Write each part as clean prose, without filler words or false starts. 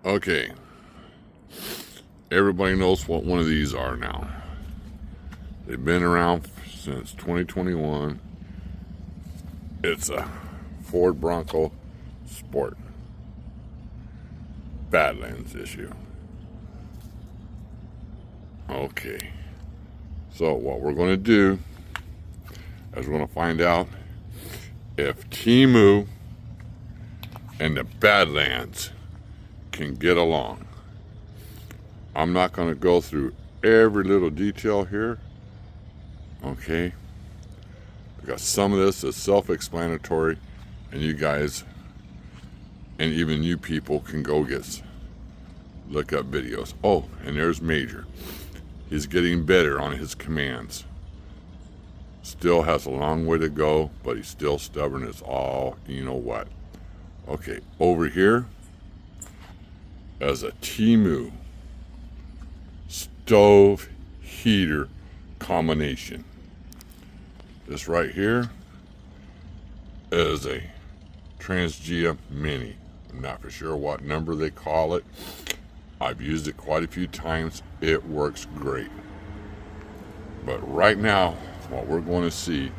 Okay, everybody knows what one of these are now. They've been around since 2021. It's a Ford Bronco Sport Badlands issue. Okay, so what we're going to do is we're going to find out if Temu and the Badlands can get along. I'm not going to go through every little detail here, okay, because some of this is self-explanatory, and you guys and even you people can go look up videos. Oh, and there's Major. He's getting better on his commands. Still has a long way to go, but he's still stubborn as all you know what. Okay, over here as a Temu stove heater combination. This right here is a Transgia Mini. I'm not for sure what number they call it. I've used it quite a few times. It works great. But right now, what we're going to see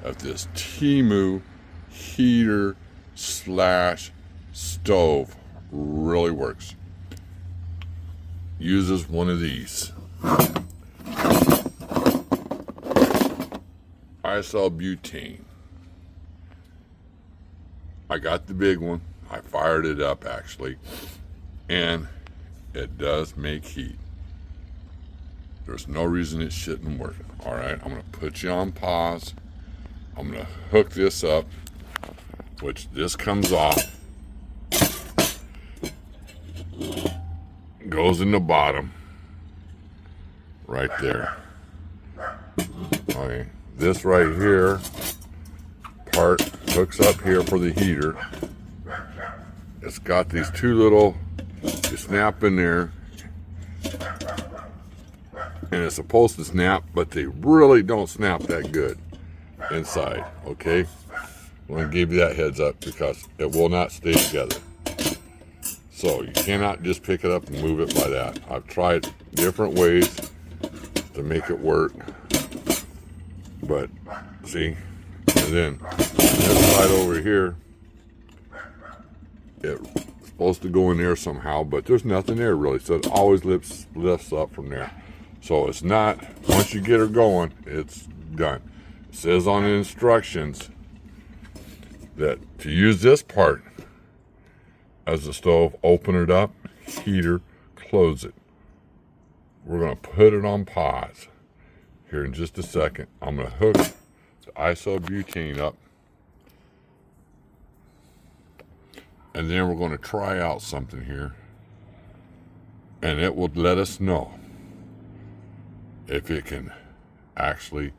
if this Temu heater slash stove really works. Uses one of these isobutane. I got the big one. I fired it up actually, and it does make heat. There's no reason it shouldn't work. All right, I'm gonna put you on pause. I'm gonna hook this up, which this comes off, goes in the bottom right there. Okay, this right here part hooks up here for the heater. It's got these two little, you snap in there, and it's supposed to snap, but they really don't snap that good inside. Okay, I'm going to give you that heads up because it will not stay together. So you cannot just pick it up and move it by that. I've tried different ways to make it work, but see, and then this side over here, it's supposed to go in there somehow, but there's nothing there really, so it always lifts up from there. So it's not, once you get her going, it's done. It says on the instructions that to use this part as the stove, open it up, heater, close it. We're going to put it on pause here in just a second. I'm going to hook the isobutane up, and then we're going to try out something here, and it will let us know if it can actually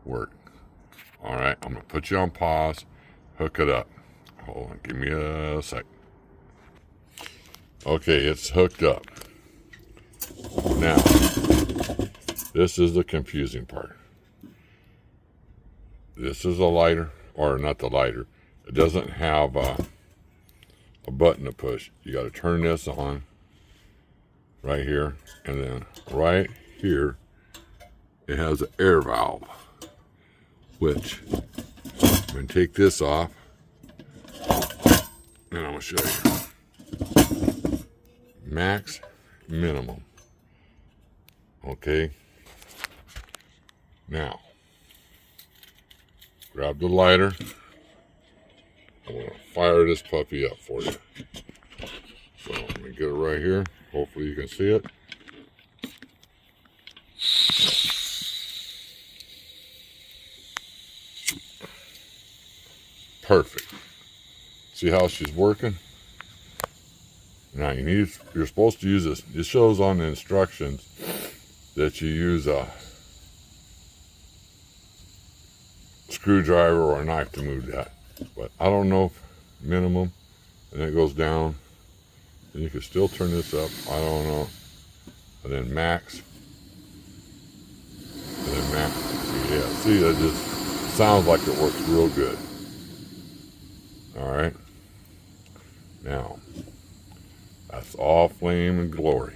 work. All right, I'm going to put you on pause, hook it up. Hold on, give me a sec. Okay, it's hooked up. Now, this is the confusing part. This is a lighter, or not the lighter. It doesn't have a button to push. You got to turn this on right here, and then right here it has an air valve, which I'm going to take this off, and I'm going to show you. Max, minimum. Okay. Now, grab the lighter. I'm going to fire this puppy up for you. So let me get it right here. Hopefully you can see it. Perfect. See how she's working? Now you're supposed to use this. It shows on the instructions that you use a screwdriver or a knife to move that. But I don't know if minimum, and it goes down, and you can still turn this up. I don't know. And then max, and then max. Yeah, see, that just sounds like it works real good. All right. Now, That's all flame and glory.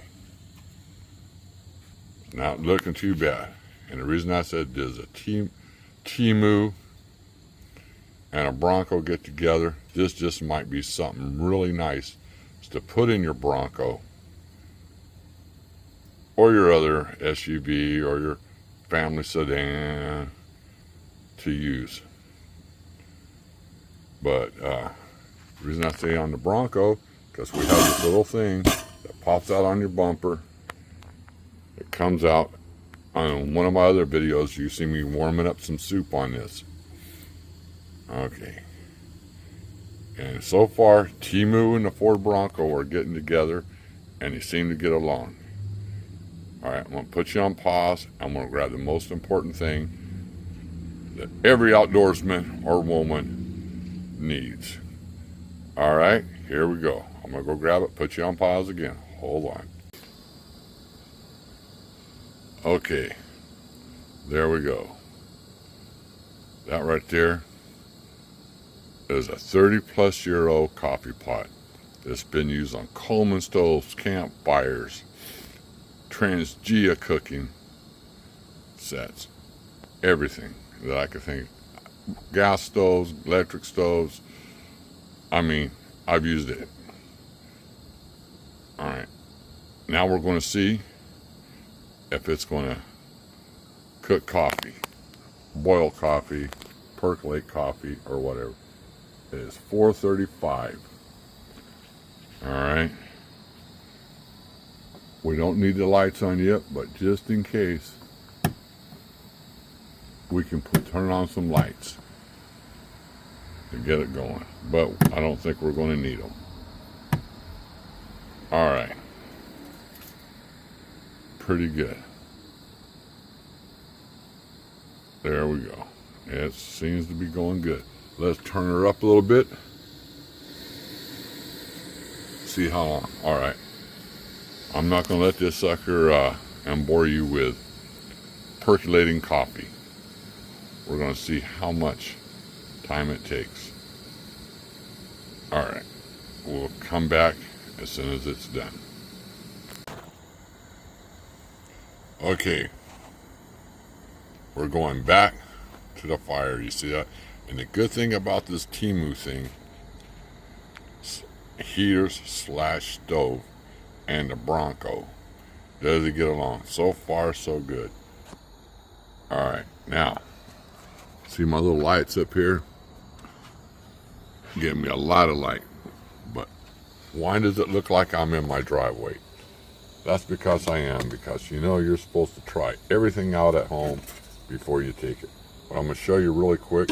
Not looking too bad. And the reason I said does a Temu and a Bronco get together, this just might be something really nice to put in your Bronco or your other SUV or your family sedan to use. But the reason I say on the Bronco, because we have this little thing that pops out on your bumper. It comes out. On one of my other videos, you see me warming up some soup on this. Okay. And so far, Temu and the Ford Bronco are getting together, and they seem to get along. All right, I'm going to put you on pause. I'm going to grab the most important thing that every outdoorsman or woman needs. All right, here we go. I'm going to go grab it, put you on pause again. Hold on. Okay, there we go. That right there is a 30-plus-year-old coffee pot. It's been used on Coleman stoves, campfires, Transgia cooking sets, everything that I could think. Gas stoves, electric stoves. I mean, I've used it. All right, now we're going to see if it's going to cook coffee, boil coffee, percolate coffee, or whatever. It is 4:35. All right. We don't need the lights on yet, but just in case, we can turn on some lights to get it going. But I don't think we're going to need them. All right. Pretty good. There we go. It seems to be going good. Let's turn her up a little bit. See how long. All right. I'm not going to let this sucker and bore you with percolating coffee. We're going to see how much time it takes. All right. We'll come back as soon as it's done. Okay. We're going back to the fire. You see that? And the good thing about this Temu thing, heaters / stove, and the Bronco, does it get along? So far, so good. All right, now, see my little lights up here? Give me a lot of light. But why does it look like I'm in my driveway? That's because I am, because you know you're supposed to try everything out at home before you take it. But I'm going to show you really quick.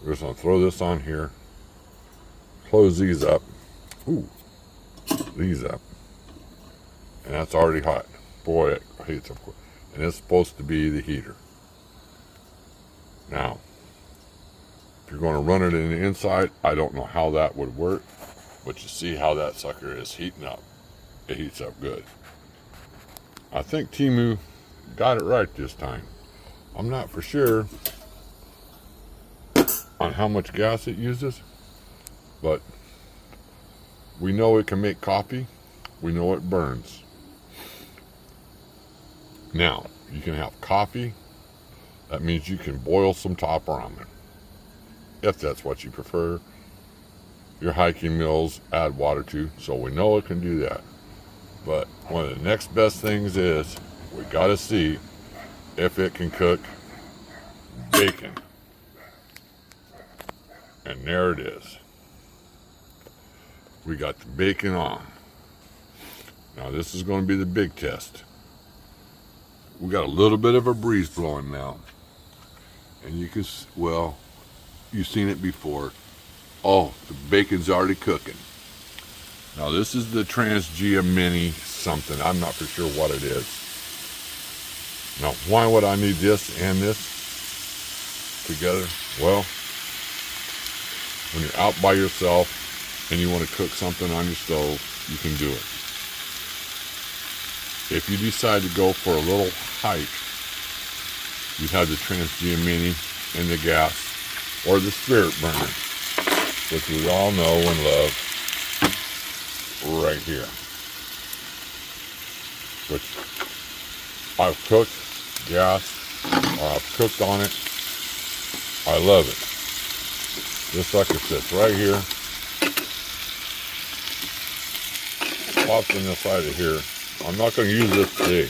We're just going to throw this on here. Close these up. Ooh, these up. And that's already hot. Boy, it heats up quick. And it's supposed to be the heater. Now, if you're going to run it in the inside, I don't know how that would work. But you see how that sucker is heating up. It heats up good. I think Temu got it right this time. I'm not for sure on how much gas it uses, but we know it can make coffee. We know it burns. Now, you can have coffee. That means you can boil some top ramen, if that's what you prefer. Your hiking meals, add water to, so we know it can do that. But one of the next best things is we got to see if it can cook bacon. And there it is. We got the bacon on. Now this is going to be the big test. We got a little bit of a breeze blowing now. And you can, well, you've seen it before. Oh, the bacon's already cooking. Now this is the Transgia Mini something. I'm not for sure what it is. Now why would I need this and this together? Well, when you're out by yourself and you want to cook something on your stove, you can do it. If you decide to go for a little hike, you have the Transgia Mini and the gas, or the spirit burner, which we all know and love. right here, which I've cooked gas, or I've cooked on it. I love it. This sucker sits right here, pops in the side of here. I'm not going to use this today,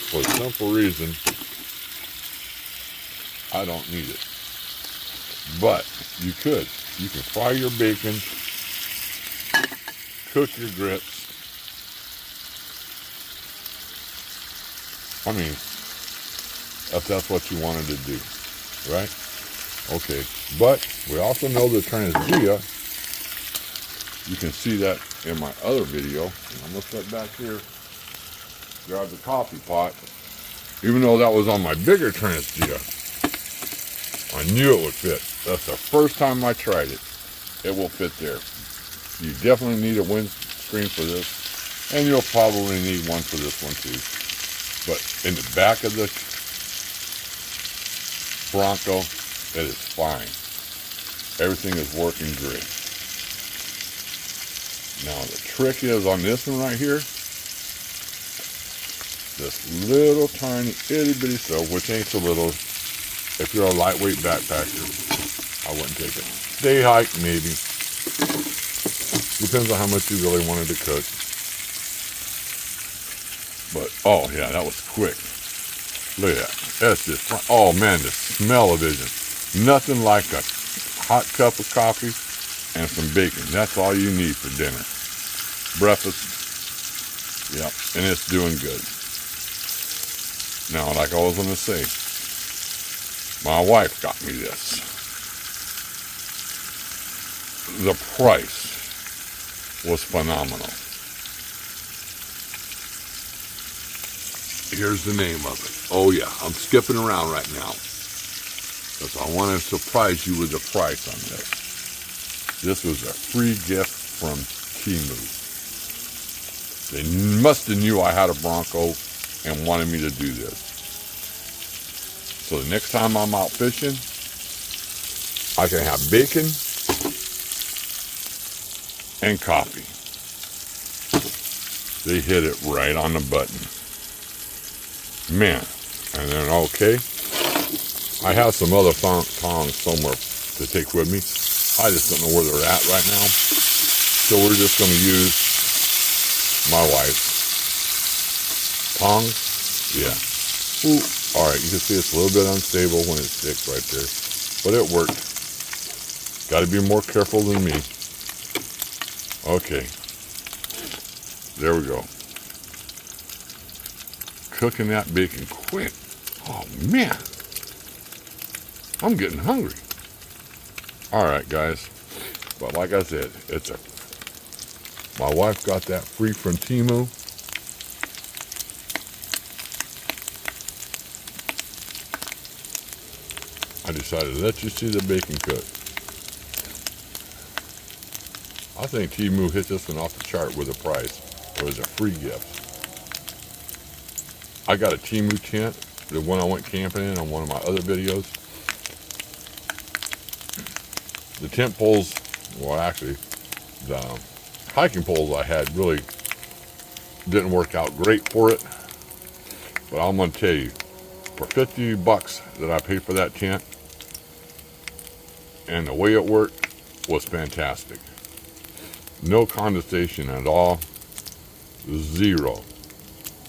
for the simple reason I don't need it. But you could. You can fry your bacon, cook your grits. I mean, if that's what you wanted to do, right? Okay, but we also know the transgia. You can see that in my other video. I'm going to sit back here, grab the coffee pot. Even though that was on my bigger transgia, I knew it would fit. That's the first time I tried it. It will fit there. You definitely need a windscreen for this, and you'll probably need one for this one too. But in the back of the Bronco, it is fine. Everything is working great. Now the trick is on this one right here, this little tiny itty bitty stove, which ain't so little. If you're a lightweight backpacker, I wouldn't take it. Day hike, maybe. Depends on how much you really wanted to cook. But, oh yeah, that was quick. Look at that. That's just, oh man, the smell of it. Nothing like a hot cup of coffee and some bacon. That's all you need for dinner. Breakfast. Yep, and it's doing good. Now, like I was going to say, my wife got me this. The price was phenomenal. Here's the name of it. Oh yeah, I'm skipping around right now, because I want to surprise you with the price on this. This was a free gift from Temu. They must have knew I had a Bronco and wanted me to do this. So the next time I'm out fishing, I can have bacon and coffee. They hit it right on the button. Man, and then okay, I have some other tongs somewhere to take with me. I just don't know where they're at right now. So we're just going to use my wife's tongs. Yeah. Ooh. All right, you can see it's a little bit unstable when it sticks right there, but it worked. Got to be more careful than me. Okay. There we go. Cooking that bacon quick. Oh man, I'm getting hungry. All right, guys. But like I said, my wife got that free from Temu. I decided to let you see the bacon cook. I think Temu hit this one off the chart with a price. It was a free gift. I got a Temu tent, the one I went camping in on one of my other videos. The tent poles, well actually, the hiking poles I had really didn't work out great for it. But I'm going to tell you, for $50 that I paid for that tent, and the way it worked was fantastic. No condensation at all. Zero.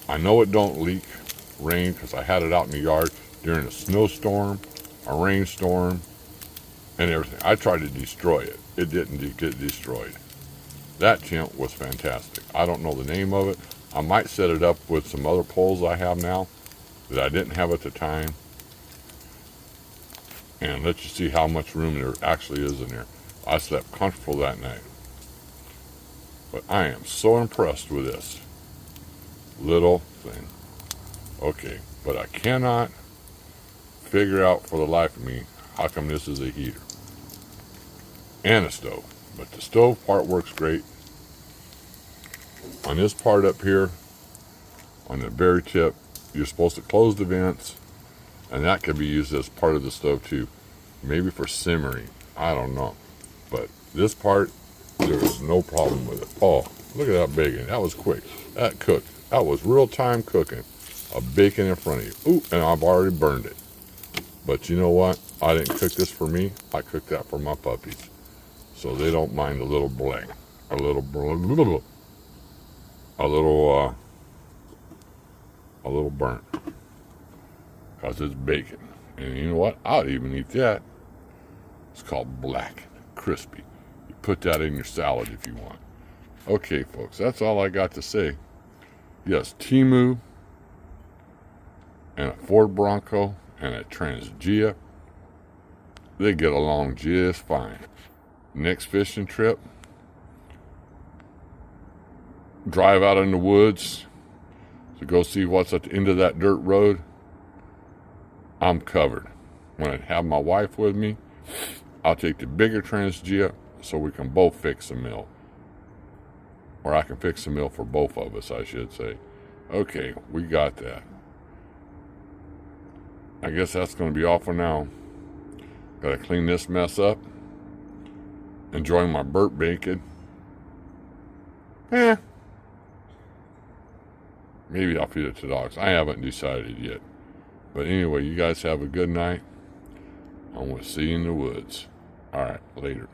I know it don't leak rain because I had it out in the yard during a snowstorm, a rainstorm, and everything. I tried to destroy it. It didn't get destroyed. That tent was fantastic. I don't know the name of it. I might set it up with some other poles I have now that I didn't have at the time, and let you see how much room there actually is in there. I slept comfortable that night. But I am so impressed with this little thing. Okay, but I cannot figure out for the life of me how come this is a heater and a stove. But the stove part works great. On this part up here, on the very tip, you're supposed to close the vents, and that could be used as part of the stove too. Maybe for simmering, I don't know. But this part, there's no problem with it. Oh, look at that bacon. That was quick. That cooked. That was real time cooking. A bacon in front of you. Ooh, and I've already burned it. But you know what? I didn't cook this for me. I cooked that for my puppies. So they don't mind a little bling. A little burnt. Because it's bacon. And you know what? I'll even eat that. It's called black, crispy. You put that in your salad if you want. Okay, folks, that's all I got to say. Yes, Temu and a Ford Bronco and a Transgia, they get along just fine. Next fishing trip, drive out in the woods to go see what's at the end of that dirt road. I'm covered. When I have my wife with me, I'll take the bigger Transgia so we can both fix a meal. Or I can fix a meal for both of us, I should say. Okay, we got that. I guess that's going to be all for now. Gotta clean this mess up. Enjoying my burnt bacon. Maybe I'll feed it to dogs. I haven't decided yet. But anyway, you guys have a good night. I'm going to see you in the woods. All right, later.